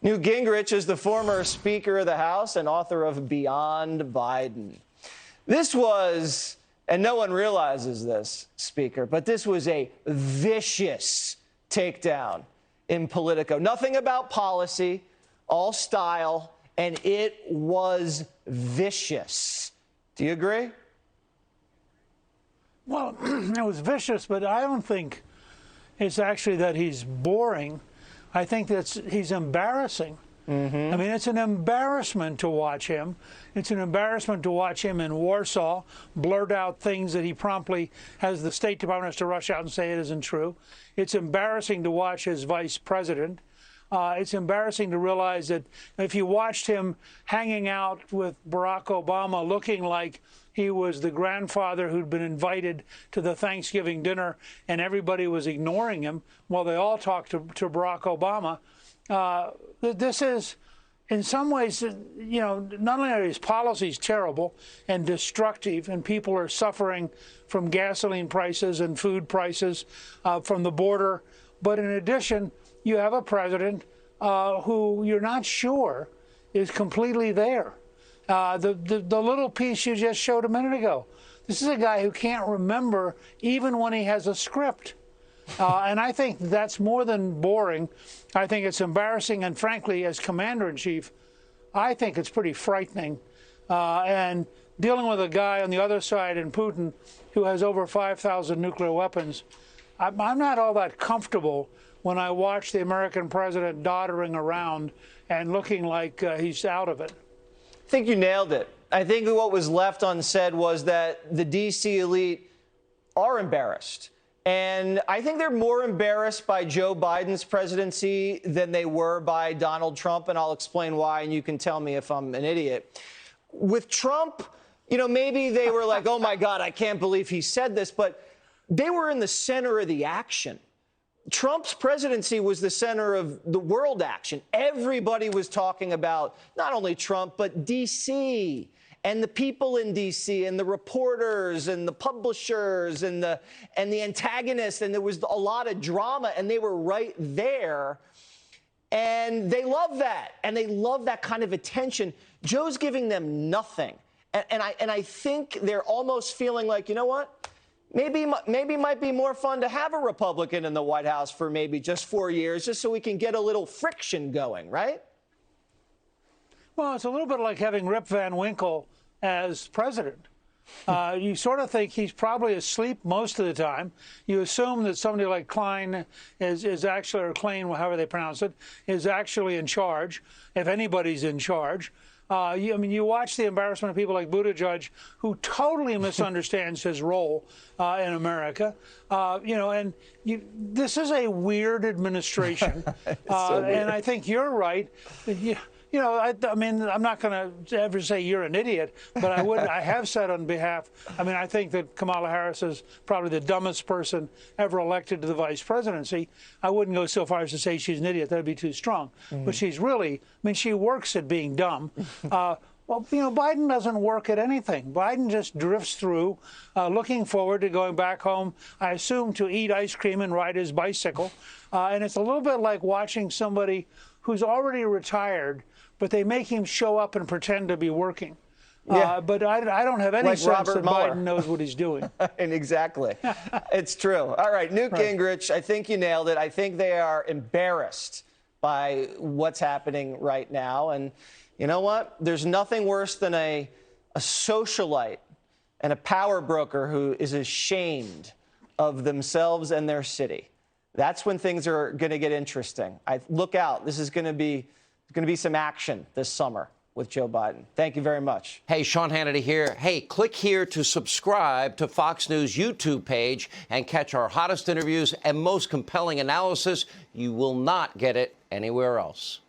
Newt Gingrich is the former Speaker of the House and author of Beyond Biden. This was, and no one realizes this, Speaker, but this was a vicious takedown in Politico. Nothing about policy, all style, and it was vicious. Do you agree? Well, it was vicious, but I don't think it's actually that he's boring. I think he's embarrassing. I mean, it's an embarrassment to watch him. It's an embarrassment to watch him in Warsaw blurt out things that he promptly has the State Department has to rush out and say it isn't true. It's embarrassing to watch his vice president. It's embarrassing to realize that if you watched him hanging out with Barack Obama looking like he was the grandfather who'd been invited to the Thanksgiving dinner and everybody was ignoring him while they all talked to Barack Obama, this is, in some ways, you know, not only are his policies terrible and destructive and people are suffering from gasoline prices and food prices from the border, but in addition, you have a president who you're not sure is completely there. The little piece you just showed a minute ago, this is a guy who can't remember even when he has a script. And I think that's more than boring. I think it's embarrassing. And frankly, as commander-in-chief, I think it's pretty frightening. And dealing with a guy on the other side in Putin who has over 5,000 nuclear weapons, I'm not all that comfortable when I watch the American president doddering around and looking like he's out of it. I think you nailed it. I think what was left unsaid was that the D.C. elite are embarrassed. And I think they're more embarrassed by Joe Biden's presidency than they were by Donald Trump, and I'll explain why, and you can tell me if I'm an idiot. With Trump, you know, maybe they were like, oh, my God, I can't believe he said this, but they were in the center of the action. Trump's presidency was the center of the world action. Everybody was talking about not only Trump, but D.C., and the people in D.C. and the reporters and the publishers and the antagonists, and there was a lot of drama, and they were right there. And they love that, and they love that kind of attention. Joe's giving them nothing. And I think they're almost feeling like, you know what? Maybe it might be more fun to have a Republican in the White House for maybe just 4 years, just so we can get a little friction going, right? Well, it's a little bit like having Rip Van Winkle as president. You sort of think he's probably asleep most of the time. You assume that somebody like Klein is actually, or Klein, however they pronounce it, is actually in charge, if anybody's in charge. I mean, you watch the embarrassment of people like Buttigieg, who totally misunderstands his role in America. You know, and this is a weird administration. So weird. And I think you're right. You know, I mean, I'm not going to ever say you're an idiot, but I have said on behalf, I mean, I think that Kamala Harris is probably the dumbest person ever elected to the vice presidency. I wouldn't go so far as to say she's an idiot. That would be too strong. But she's really, I mean, she works at being dumb. Well, you know, Biden doesn't work at anything. Biden just drifts through, looking forward to going back home, I assume, to eat ice cream and ride his bicycle. And it's a little bit like watching somebody who's already retired, but they make him show up and pretend to be working. Yeah. But I don't have any sense that Biden knows what he's doing. And exactly. It's true. All right, Newt Gingrich, I think you nailed it. I think they are embarrassed by what's happening right now. And you know what? There's nothing worse than a socialite and a power broker who is ashamed of themselves and their city. That's when things are going to get interesting. Look out. This is going to be some action this summer with Joe Biden. Thank you very much. Hey, Sean Hannity here. Hey, click here to subscribe to Fox News YouTube page and catch our hottest interviews and most compelling analysis. You will not get it anywhere else.